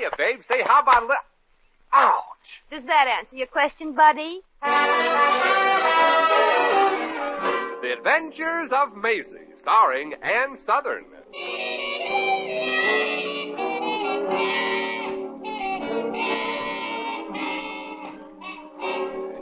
Hiya, babe. Say, how about a little... Ouch! Does that answer your question, buddy? The Adventures of Maisie, starring Ann Sothern.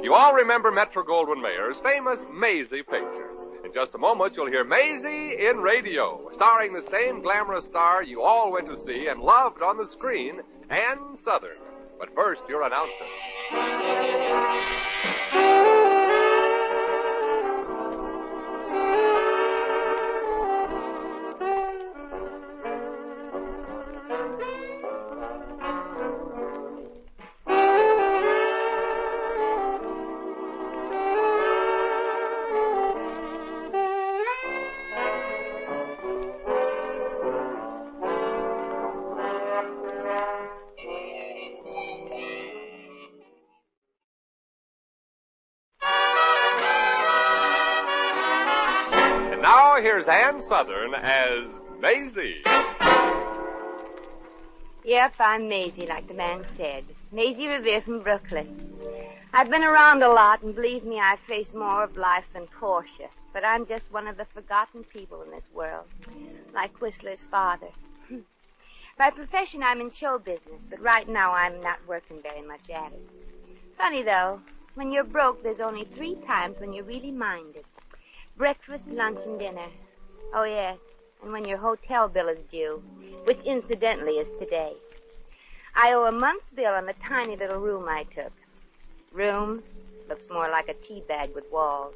You all remember Metro-Goldwyn-Mayer's famous Maisie pictures. In just a moment, you'll hear Maisie in radio, starring the same glamorous star you all went to see and loved on the screen, Ann Sothern. But first, your announcer. Now, here's Ann Sothern as Maisie. Yep, I'm Maisie, like the man said. Maisie Revere from Brooklyn. I've been around a lot, and believe me, I've faced more of life than Portia. But I'm just one of the forgotten people in this world, like Whistler's father. By profession, I'm in show business, but right now I'm not working very much at it. Funny, though, when you're broke, there's only 3 times when you're really minded. Breakfast, lunch, and dinner. Oh, yes, and when your hotel bill is due, which incidentally is today. I owe a month's bill on the tiny little room I took. Room? Looks more like a tea bag with walls.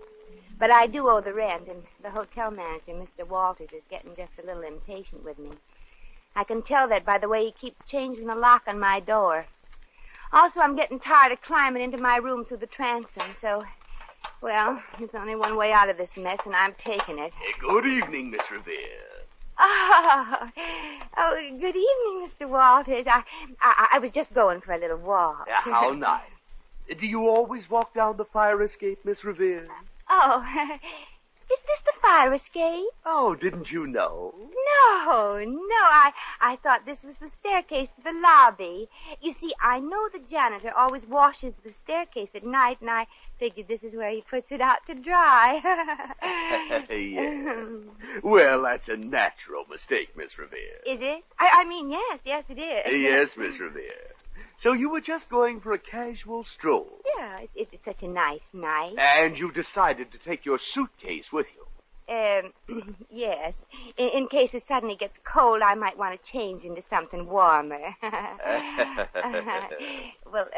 But I do owe the rent, and the hotel manager, Mr. Walters, is getting just a little impatient with me. I can tell that by the way he keeps changing the lock on my door. Also, I'm getting tired of climbing into my room through the transom, so... Well, there's only one way out of this mess, and I'm taking it. Good evening, Miss Revere. Oh, good evening, Mr. Walters. I was just going for a little walk. How nice. Do you always walk down the fire escape, Miss Revere? Oh, is this the fire escape? Oh, didn't you know? No, I thought this was the staircase to the lobby. You see, I know the janitor always washes the staircase at night, and I figured this is where he puts it out to dry. Yeah. Well, that's a natural mistake, Miss Revere. Is it? I mean, yes, it is. Yes, Miss Revere. So you were just going for a casual stroll? Yeah, it's such a nice night. And you decided to take your suitcase with you? Yes. In case it suddenly gets cold, I might want to change into something warmer. Well,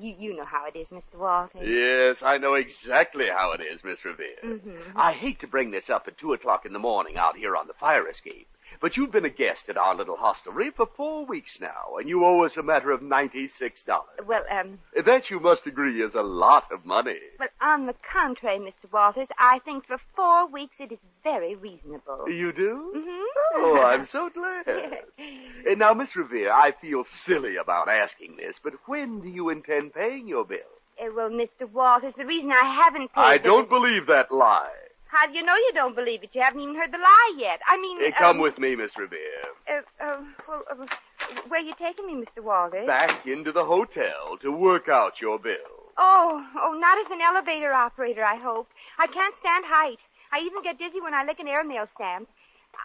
you know how it is, Mr. Walters. Yes, I know exactly how it is, Miss Revere. Mm-hmm. I hate to bring this up at 2 o'clock in the morning out here on the fire escape, but you've been a guest at our little hostelry for 4 weeks now, and you owe us a matter of $96. Well, That, you must agree, is a lot of money. Well, on the contrary, Mr. Walters, I think for 4 weeks it is very reasonable. You do? Mm-hmm. Oh, I'm so glad. Now, Miss Revere, I feel silly about asking this, but when do you intend paying your bill? Well, Mr. Walters, the reason I haven't paid I don't believe that lie. How do you know you don't believe it? You haven't even heard the lie yet. I mean... Come with me, Miss Revere. Where are you taking me, Mr. Walters? Back into the hotel to work out your bill. Oh, not as an elevator operator, I hope. I can't stand height. I even get dizzy when I lick an airmail stamp.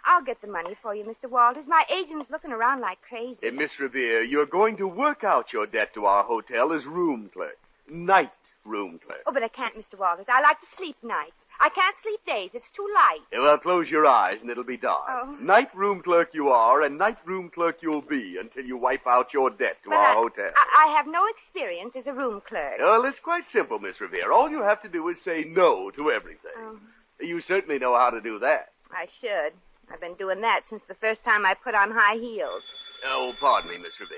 I'll get the money for you, Mr. Walters. My agent's looking around like crazy. Miss Revere, you're going to work out your debt to our hotel as room clerk. Night room clerk. Oh, but I can't, Mr. Walters. I like to sleep nights. I can't sleep days. It's too light. Well, close your eyes and it'll be dark. Oh. Night room clerk you are, and night room clerk you'll be until you wipe out your debt to our hotel. I have no experience as a room clerk. Well, it's quite simple, Miss Revere. All you have to do is say no to everything. You certainly know how to do that. I should. I've been doing that since the first time I put on high heels. Oh, pardon me, Miss Revere.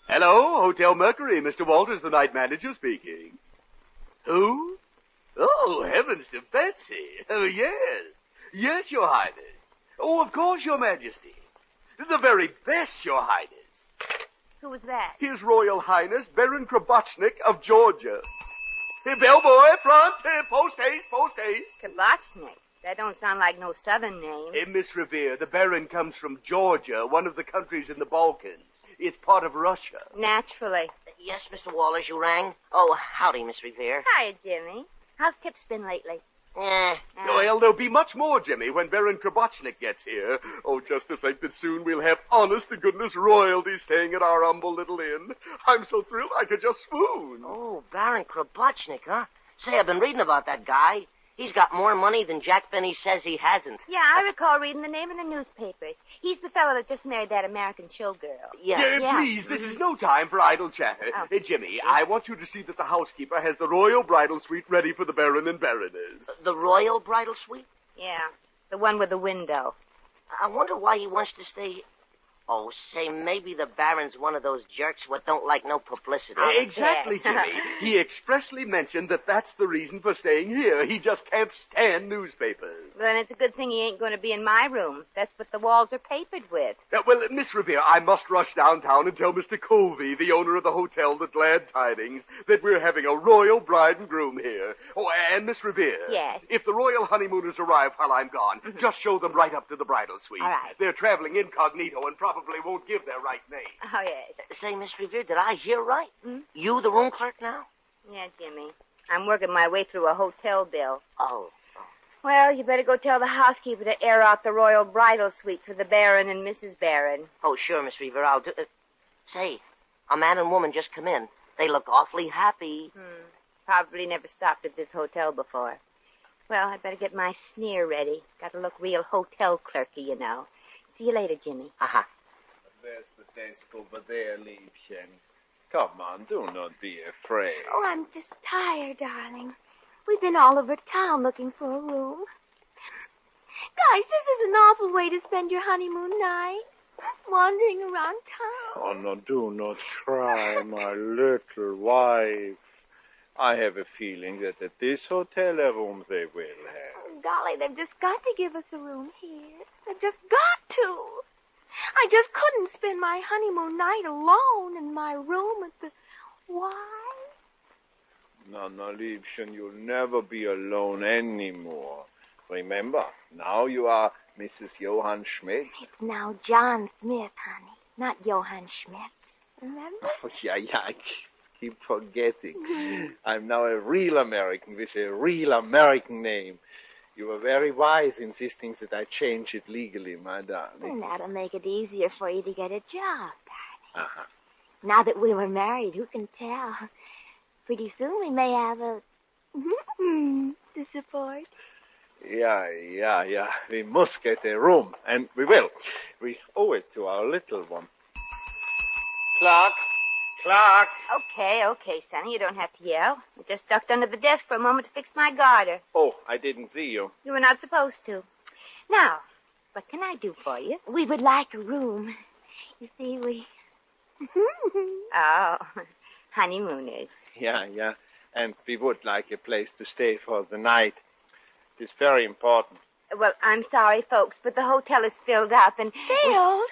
Hello, Hotel Mercury. Mr. Walters, the night manager, speaking. Who? Oh, heavens to Betsy. Oh, yes. Yes, Your Highness. Oh, of course, Your Majesty. The very best, Your Highness. Who was that? His Royal Highness, Baron Krabachnik of Georgia. Hey, bellboy, front. Post haste, post haste. Krabachnik. That don't sound like no southern name. Miss Revere, the Baron comes from Georgia, one of the countries in the Balkans. It's part of Russia. Naturally. Yes, Mr. Walters, you rang? Oh, howdy, Miss Revere. Hiya, Jimmy. How's Tip's been lately? Well, there'll be much more, Jimmy, when Baron Krabotchnik gets here. Oh, just to think that soon we'll have honest-to-goodness royalty staying at our humble little inn. I'm so thrilled I could just swoon. Oh, Baron Krabotchnik, huh? Say, I've been reading about that guy. He's got more money than Jack Benny says he hasn't. Yeah, I recall reading the name in the newspapers. He's the fellow that just married that American showgirl. Yeah. Please, this is no time for idle chatter. Oh. Jimmy, I want you to see that the housekeeper has the royal bridal suite ready for the Baron and Baroness. The royal bridal suite? Yeah, the one with the window. I wonder why he wants to stay... Oh, say, maybe the Baron's one of those jerks what don't like no publicity. Exactly, Jimmy. He expressly mentioned that that's the reason for staying here. He just can't stand newspapers. Well, then it's a good thing he ain't going to be in my room. That's what the walls are papered with. Well, Miss Revere, I must rush downtown and tell Mr. Covey, the owner of the hotel, the glad tidings, that we're having a royal bride and groom here. Oh, and Miss Revere. Yes? If the royal honeymooners arrive while I'm gone, just show them right up to the bridal suite. All right. They're traveling incognito and probably won't give their right name. Oh, yes. Say, Miss Revere, did I hear right? You the room clerk now? Yeah, Jimmy. I'm working my way through a hotel bill. Oh. Well, you better go tell the housekeeper to air out the royal bridal suite for the Baron and Mrs. Baron. Oh, sure, Miss Revere, I'll do it. Say, a man and woman just come in. They look awfully happy. Probably never stopped at this hotel before. Well, I'd better get my sneer ready. Got to look real hotel clerky, you know. See you later, Jimmy. Uh-huh. There's the desk over there, Liebchen. Come on, do not be afraid. Oh, I'm just tired, darling. We've been all over town looking for a room. Guys, this is an awful way to spend your honeymoon night. Wandering around town. Oh, no, do not cry, my little wife. I have a feeling that at this hotel a room they will have. Oh, golly, they've just got to give us a room here. They've just got to. I just couldn't spend my honeymoon night alone in my room at the... Why? No, Liebchen, you'll never be alone anymore. Remember, now you are Mrs. Johann Schmidt. It's now John Smith, honey, not Johann Schmidt. Remember? Oh, yeah, I keep forgetting. I'm now a real American with a real American name. You were very wise insisting that I change it legally, my darling. And that'll make it easier for you to get a job, darling. Uh-huh. Now that we were married, who can tell? Pretty soon we may have a... to support. Yeah. We must get a room, and we will. We owe it to our little one. Clerk! Okay, Sonny, you don't have to yell. I just ducked under the desk for a moment to fix my garter. Oh, I didn't see you. You were not supposed to. Now, what can I do for you? We would like a room. You see, we... Oh, honeymooners. Yeah. And we would like a place to stay for the night. It is very important. Well, I'm sorry, folks, but the hotel is filled up and... Filled?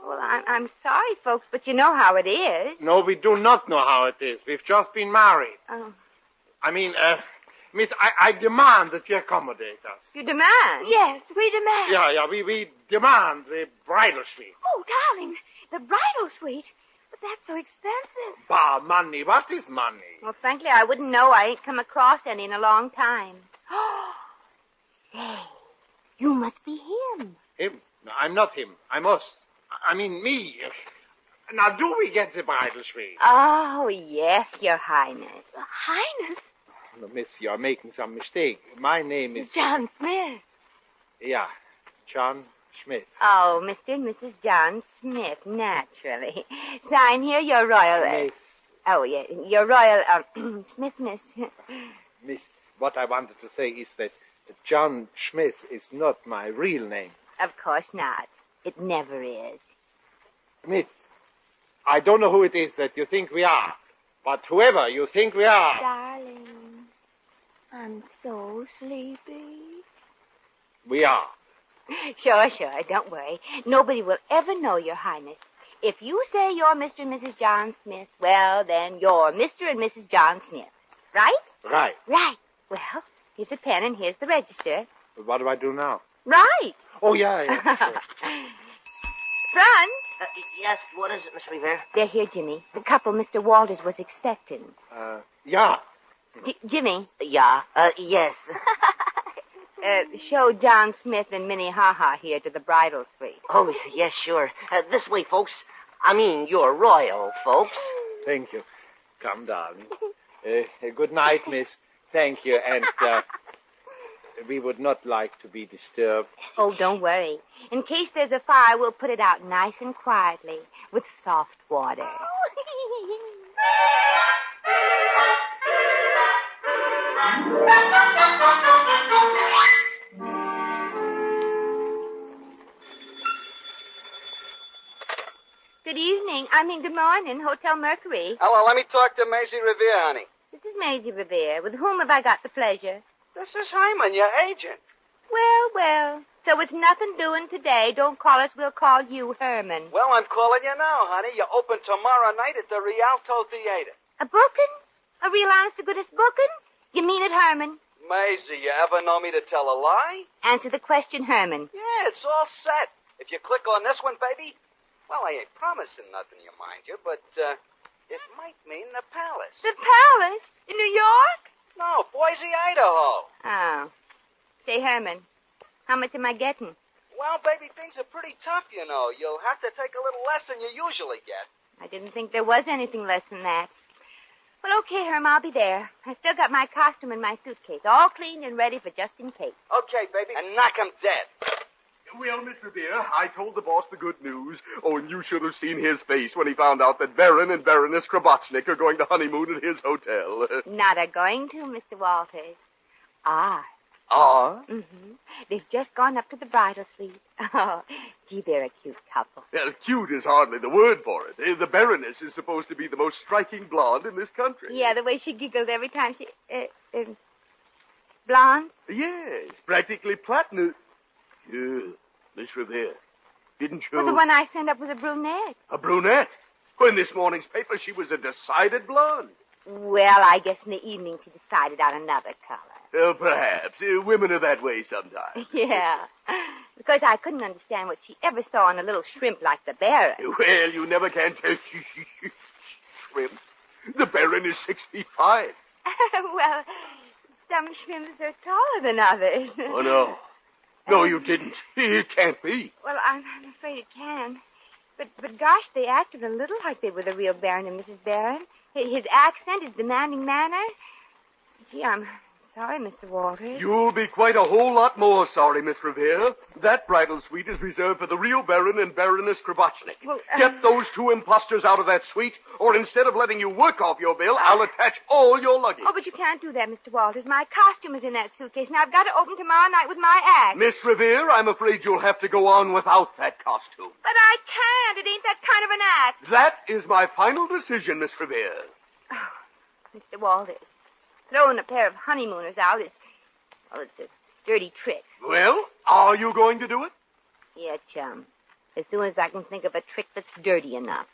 Well, I'm sorry, folks, but you know how it is. No, we do not know how it is. We've just been married. Oh. I mean, Miss, I demand that you accommodate us. You demand? Yes, we demand. Yeah, we demand the bridal suite. Oh, darling, the bridal suite. But that's so expensive. Bah, money. What is money? Well, frankly, I wouldn't know. I ain't come across any in a long time. Say, you must be him. Him? No, I'm not him. I'm us. I mean, me. Now, do we get the bridal suite? Oh, yes, Your Highness. Highness? No, miss, you're making some mistake. My name is... John Smith. Yeah, John Schmidt. Oh, Mr. and Mrs. John Smith, naturally. Sign here your royal... Miss. Oh, yeah, your royal, Smith, miss. Miss, what I wanted to say is that John Schmidt is not my real name. Of course not. It never is. Miss, I don't know who it is that you think we are, but whoever you think we are... Darling, I'm so sleepy. We are. Sure, don't worry. Nobody will ever know, Your Highness. If you say you're Mr. and Mrs. John Smith, well, then you're Mr. and Mrs. John Smith. Right? Right. Right. Well, here's a pen and here's the register. But what do I do now? Right. Oh, yeah. Sure. Front. Yes, what is it, Miss Revere? They're here, Jimmy. The couple Mr. Walters was expecting. Yeah. Jimmy. Yeah, yes. Show John Smith and Minnie Ha-Ha here to the bridal suite. Oh, yes, sure. This way, folks. I mean, you're royal, folks. Thank you. Come, darling. Good night, miss. Thank you, and we would not like to be disturbed. Oh, don't worry. In case there's a fire, we'll put it out nice and quietly with soft water. Good morning, Hotel Mercury. Hello, let me talk to Maisie Revere, honey. This is Maisie Revere. With whom have I got the pleasure? This is Hyman, your agent. Well. So it's nothing doing today. Don't call us. We'll call you Herman. Well, I'm calling you now, honey. You open tomorrow night at the Rialto Theater. A booking? A real honest-to-goodness booking? You mean it, Herman? Maisie, you ever know me to tell a lie? Answer the question, Herman. Yeah, it's all set. If you click on this one, baby, well, I ain't promising nothing, you mind you, but it might mean the Palace. The Palace? In New York? No, Boise, Idaho. Oh. Say, Herman, how much am I getting? Well, baby, things are pretty tough, you know. You'll have to take a little less than you usually get. I didn't think there was anything less than that. Well, okay, Herm, I'll be there. I still got my costume in my suitcase, all cleaned and ready for just in case. Okay, baby, and knock 'em dead. Well, Miss Revere, I told the boss the good news. Oh, and you should have seen his face when he found out that Baron and Baroness Krabotchnik are going to honeymoon at his hotel. Not a going to, Mr. Walters. Ah. Mm-hmm. They've just gone up to the bridal suite. Oh, gee, they're a cute couple. Well, cute is hardly the word for it. The Baroness is supposed to be the most striking blonde in this country. Yeah, the way she giggled every time she... blonde? Yes, practically platinum. Yeah, Miss Revere, didn't you... Well, the one I sent up was a brunette. A brunette? Well, in this morning's paper, she was a decided blonde. Well, I guess in the evening she decided on another color. Oh, perhaps. Women are that way sometimes. Yeah. Because I couldn't understand what she ever saw in a little shrimp like the Baron. Well, you never can tell. Shrimp. The Baron is 6'5". Well, some shrimps are taller than others. Oh, no. No, you didn't. It can't be. Well, I'm afraid it can. But gosh, they acted a little like they were the real Baron and Mrs. Baron. His accent, his demanding manner. Gee, I'm sorry, Mr. Walters. You'll be quite a whole lot more sorry, Miss Revere. That bridal suite is reserved for the real Baron and Baroness Krabotchnik. Well, Get those two imposters out of that suite, or instead of letting you work off your bill, I'll attach all your luggage. Oh, but you can't do that, Mr. Walters. My costume is in that suitcase, and I've got to open tomorrow night with my act. Miss Revere, I'm afraid you'll have to go on without that costume. But I can't. It ain't that kind of an act. That is my final decision, Miss Revere. Oh, Mr. Walters, throwing a pair of honeymooners out is, well, it's a dirty trick. Well, are you going to do it? Yeah, chum. As soon as I can think of a trick that's dirty enough.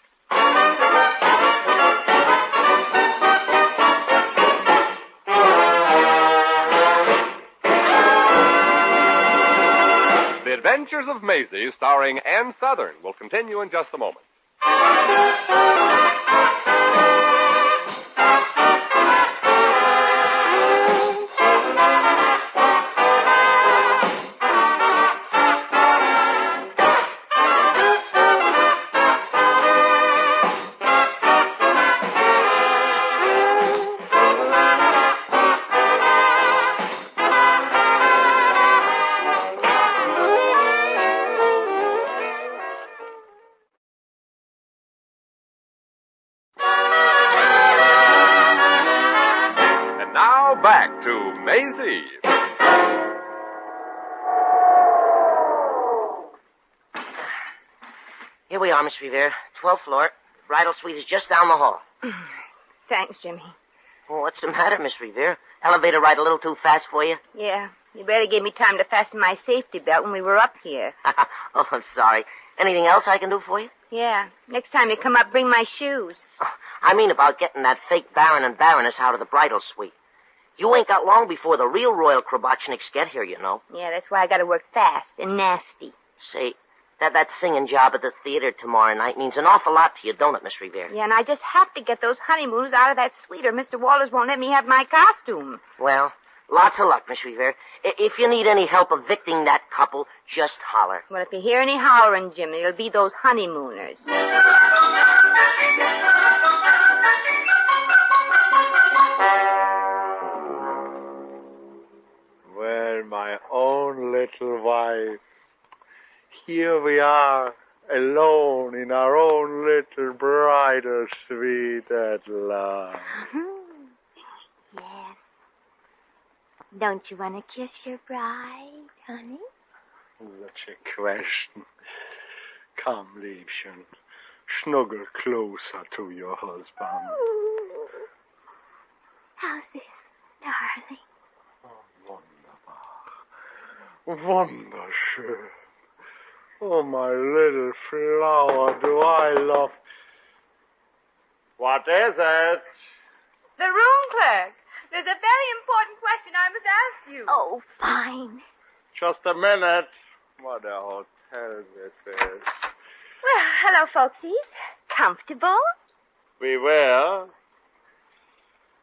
The Adventures of Maisie, starring Ann Sothern, will continue in just a moment. Back to Maisie. Here we are, Miss Revere. 12th floor. Bridal suite is just down the hall. Thanks, Jimmy. Well, what's the matter, Miss Revere? Elevator ride a little too fast for you? Yeah, you barely gave me time to fasten my safety belt when we were up here. Oh, I'm sorry. Anything else I can do for you? Yeah, next time you come up, bring my shoes. Oh, I mean about getting that fake Baron and Baroness out of the bridal suite. You ain't got long before the real Royal Krabotchniks get here, you know. Yeah, that's why I gotta work fast and nasty. Say, That singing job at the theater tomorrow night means an awful lot to you, don't it, Miss Revere? Yeah, and I just have to get those honeymooners out of that suite or Mr. Walters won't let me have my costume. Well, lots of luck, Miss Revere. If you need any help evicting that couple, just holler. Well, if you hear any hollering, Jimmy, it'll be those honeymooners. Well, my own little wife. Here we are, alone in our own little bridal suite at last. Yes. Don't you want to kiss your bride, honey? Such a question. Come, Liebchen, snuggle closer to your husband. Ooh. How's this, darling? Oh, wunderbar. Wunderschön. Oh, my little flower, do I love... What is it? The room clerk. There's a very important question I must ask you. Oh, fine. Just a minute. What a hotel this is. Well, hello, folksies. Comfortable? We will.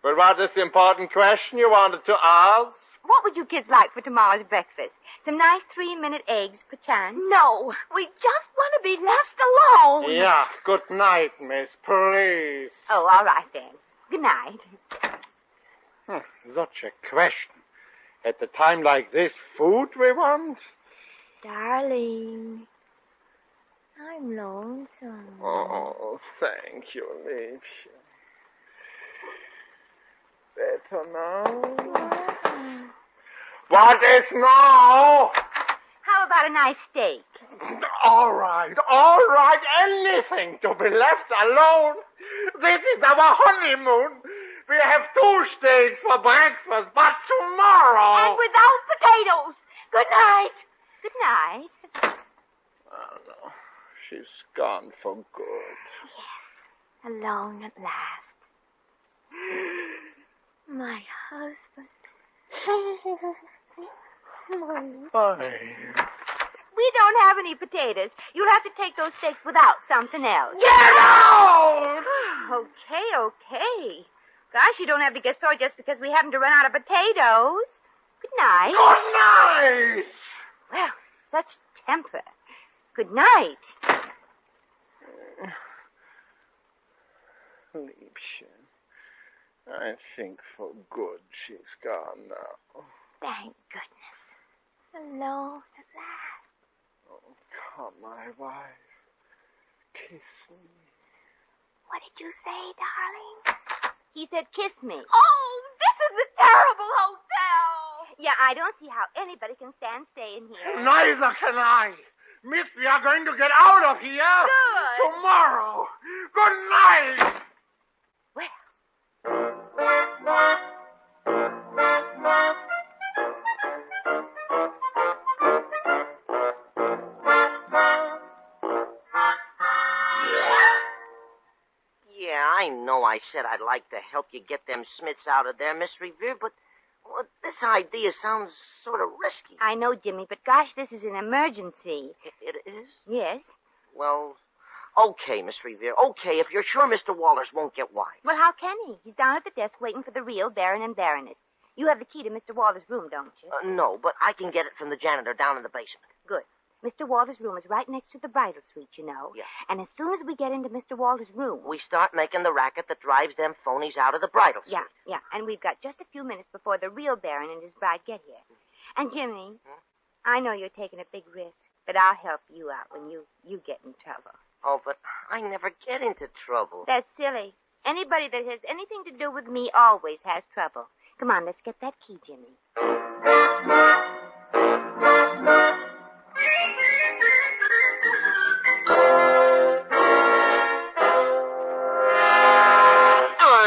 But what is the important question you wanted to ask? What would you kids like for tomorrow's breakfast? Some nice 3-minute eggs, perchance? No, we just want to be left alone. Yeah, good night, miss, please. Oh, all right then. Good night. Such a question. At a time like this, food we want? Darling, I'm lonesome. Oh, thank you, Liebchen. Better now? What is now? How about a nice steak? All right, anything to be left alone. This is our honeymoon. We have 2 steaks for breakfast, but tomorrow... And without potatoes. Good night. Good night. Oh, no. She's gone for good. Yes, alone at last. My husband. Fine. We don't have any potatoes. You'll have to take those steaks without something else. Get out! Okay. Gosh, you don't have to get sore just because we happen to run out of potatoes. Good night. Good night! Well, such temper. Good night. Liebchen, I think for good she's gone now. Thank goodness. Alone at last. Oh, come, my wife. Kiss me. What did you say, darling? He said kiss me. Oh, this is a terrible hotel. Yeah, I don't see how anybody can stand staying here. Neither can I. Miss, we are going to get out of here. Good. Tomorrow. Good night. Yeah, I know I said I'd like to help you get them Smiths out of there, Miss Revere, but this idea sounds sort of risky. I know, Jimmy, but gosh, this is an emergency. It is? Yes. Well, okay, Miss Revere. Okay, if you're sure Mr. Walters won't get wise. Well, how can he? He's down at the desk waiting for the real Baron and Baroness. You have the key to Mr. Walters' room, don't you? No, but I can get it from the janitor down in the basement. Good. Mr. Walters' room is right next to the bridal suite, you know. Yeah. And as soon as we get into Mr. Walters' room... We start making the racket that drives them phonies out of the bridal suite. Yeah. And we've got just a few minutes before the real Baron and his bride get here. And, Jimmy, I know you're taking a big risk, but I'll help you out when you get in trouble. Oh, but I never get into trouble. That's silly. Anybody that has anything to do with me always has trouble. Come on, let's get that key, Jimmy.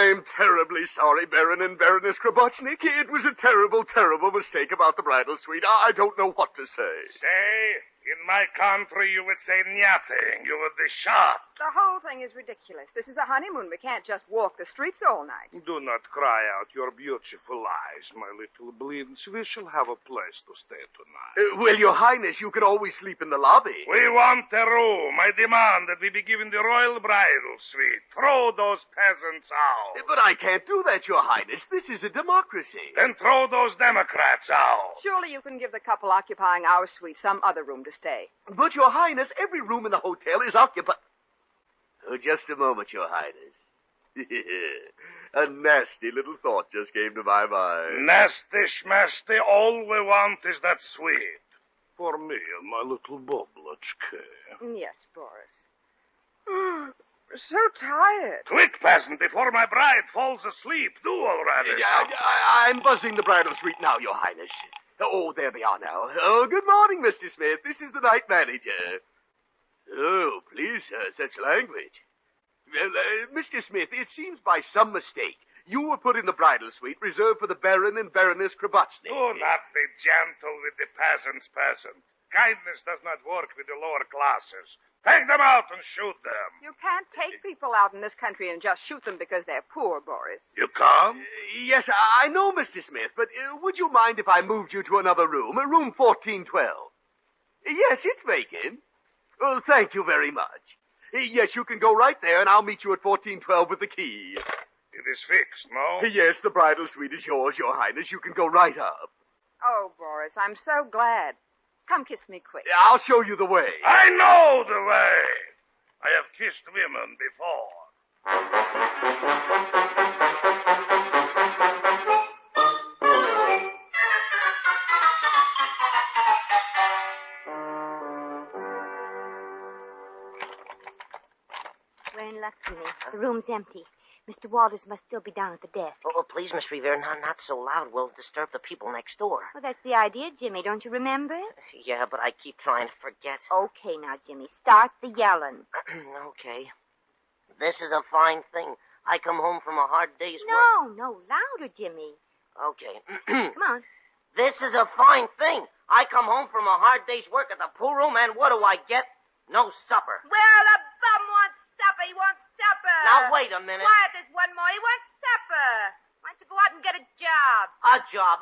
I'm terribly sorry, Baron and Baroness Krabochnik. It was a terrible, terrible mistake about the bridal suite. I don't know what to say. Say, In my country, you would say nothing. You would be shot. The whole thing is ridiculous. This is a honeymoon. We can't just walk the streets all night. Do not cry out your beautiful eyes, my little blins. We shall have a place to stay tonight. Well, Your Highness, you can always sleep in the lobby. We want a room. I demand that we be given the royal bridal suite. Throw those peasants out. But I can't do that, Your Highness. This is a democracy. Then throw those Democrats out. Surely you can give the couple occupying our suite some other room to stay. But, Your Highness, every room in the hotel is occupied. Oh, just a moment, Your Highness. A nasty little thought just came to my mind. Nasty schmasty, all we want is that suite. For me and my little Boblachka. Yes, Boris. So tired. Quick, peasant, before my bride falls asleep. Do already. I'm buzzing the bridal suite now, Your Highness. Oh, there they are now. Oh, good morning, Mr. Smith. This is the night manager. Oh, please, sir, such language. Well, Mr. Smith, it seems by some mistake you were put in the bridal suite reserved for the Baron and Baroness Krabotchnik. Do not be gentle with the peasants, peasant. Kindness does not work with the lower classes. Take them out and shoot them. You can't take people out in this country and just shoot them because they're poor, Boris. You come? Yes, I know, Mr. Smith, but would you mind if I moved you to another room, room 1412? Yes, it's vacant. Oh, thank you very much. Yes, you can go right there, and I'll meet you at 1412 with the key. It is fixed, no? Yes, the bridal suite is yours, Your Highness. You can go right up. Oh, Boris, I'm so glad. Come kiss me quick. I'll show you the way. I know the way. I have kissed women before. We're in luck, Jimmy. The room's empty. Mr. Walters must still be down at the desk. Oh, please, Miss Revere, not so loud. We'll disturb the people next door. Well, that's the idea, Jimmy. Don't you remember? Yeah, but I keep trying to forget. Okay, now, Jimmy. Start the yelling. Okay. This is a fine thing. I come home from a hard day's work. No, louder, Jimmy. Okay. Come on. This is a fine thing. I come home from a hard day's work at the pool room, and what do I get? No supper. Well, the bum wants supper. He wants supper. Now, wait a minute. Quiet, there's one more. He wants supper. Why don't you go out and get a job? A job.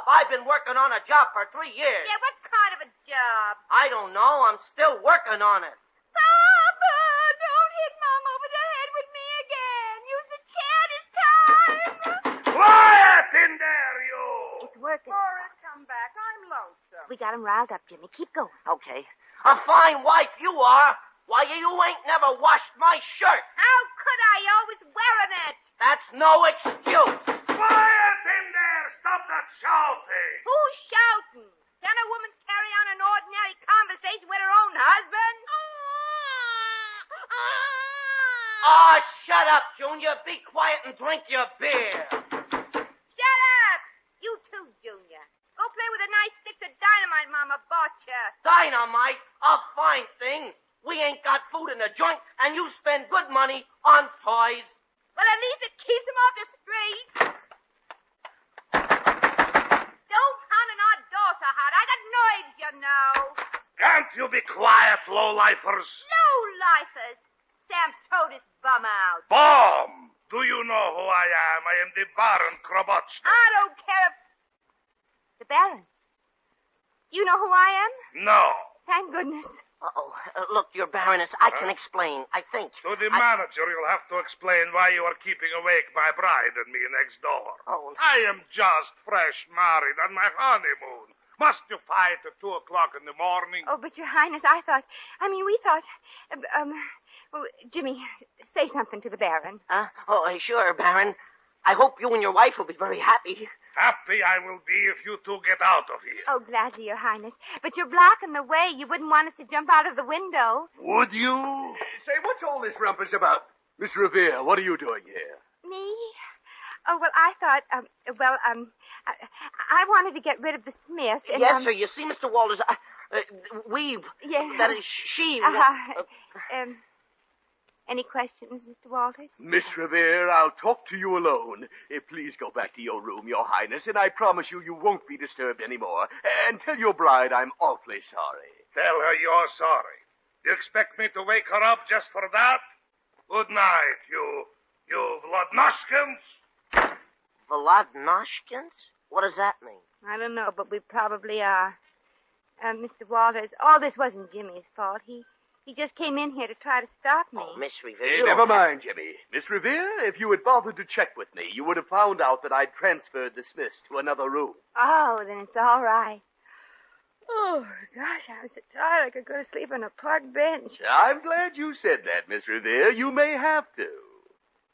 I've been working on a job for 3 years. Yeah, what kind of a job? I don't know. I'm still working on it. Papa, don't hit Mom over the head with me again. Use the chair this time. Quiet in there, you! It's working. Boris, come back. I'm lonesome. We got him riled up, Jimmy. Keep going. Okay. A fine wife you are. Why, you ain't never washed my shirt. How could I? You're always wearing it. That's no excuse. Quiet in there! Stop that shouting! Who's shouting? Can a woman carry on an ordinary conversation with her own husband? Ah, shut up, Junior. Be quiet and drink your beer. Shut up! You too, Junior. Go play with a nice stick of dynamite Mama bought you. Dynamite? A fine thing. We ain't got food in the joint, and you spend good money on toys. Well, at least it keeps him off the street. Don't pound an odd door so hard. I got nerves, you know. Can't you be quiet, low-lifers? Low-lifers. Sam, throw this bum out. Bomb! Do you know who I am? I am the Baron Krabotchnik. I don't care if... The Baron. You know who I am? No. Thank goodness. Uh-oh. Look, your Baroness, I can explain, I think. To the manager, you'll have to explain why you are keeping awake my bride and me next door. Oh. I am just fresh married on my honeymoon. Must you fight at 2 o'clock in the morning? Oh, but Your Highness, we thought... well, Jimmy, say something to the Baron. Sure, Baron. I hope you and your wife will be very happy. Happy I will be if you two get out of here. Oh, gladly, Your Highness. But you're blocking the way. You wouldn't want us to jump out of the window. Would you? Say, what's all this rumpus about? Miss Revere, what are you doing here? Me? Oh, well, I thought, I wanted to get rid of the Smith. And, yes, sir. You see, Mr. Walters, Yeah. that is, she... Any questions, Mr. Walters? Miss Revere, I'll talk to you alone. Please go back to your room, Your Highness, and I promise you won't be disturbed anymore. And tell your bride I'm awfully sorry. Tell her you're sorry. You expect me to wake her up just for that? Good night, you Vladnoshkins. Vladnoshkins? What does that mean? I don't know, but we probably are. Mr. Walters, all this wasn't Jimmy's fault. He just came in here to try to stop me. Oh, Miss Revere, Hey, you never don't have- mind, Jimmy. Miss Revere, if you had bothered to check with me, you would have found out that I'd transferred the Smiths to another room. Oh, then it's all right. Oh, gosh, I'm so tired I could go to sleep on a park bench. I'm glad you said that, Miss Revere. You may have to.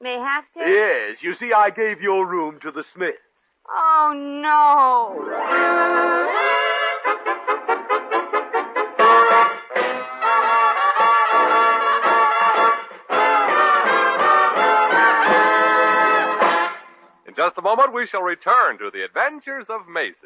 May have to? Yes, you see, I gave your room to the Smiths. Oh, no. In just a moment, we shall return to the Adventures of Maisie.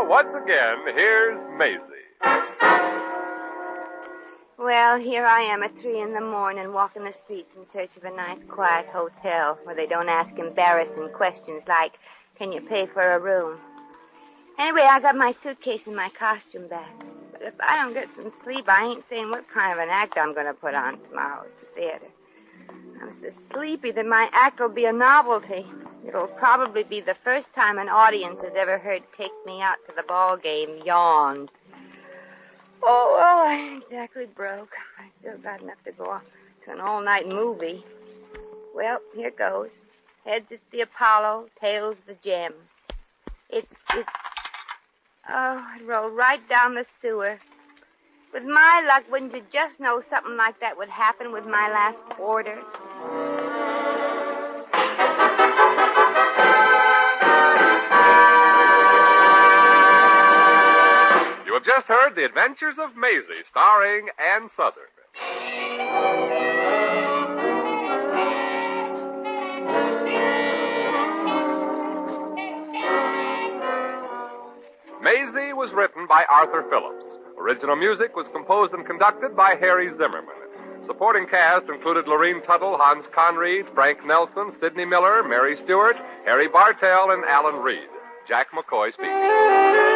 Once again, here's Maisie. Well, here I am at 3 a.m, walking the streets in search of a nice, quiet hotel where they don't ask embarrassing questions like, can you pay for a room? Anyway, I got my suitcase and my costume back. But if I don't get some sleep, I ain't saying what kind of an act I'm going to put on tomorrow at the theater. I'm so sleepy that my act will be a novelty. It'll probably be the first time an audience has ever heard Take Me Out to the Ball Game yawned. Oh, well, I ain't exactly broke. I still got enough to go to an all-night movie. Well, here goes. Heads, it's the Apollo. Tails, the Gem. It rolled right down the sewer. With my luck, wouldn't you just know something like that would happen with my last quarter? You have just heard The Adventures of Maisie, starring Ann Sothern. Maisie was written by Arthur Phillips. Original music was composed and conducted by Harry Zimmerman. Supporting cast included Lurene Tuttle, Hans Conreid, Frank Nelson, Sidney Miller, Mary Stewart, Harry Bartell, and Alan Reed. Jack McCoy speaking.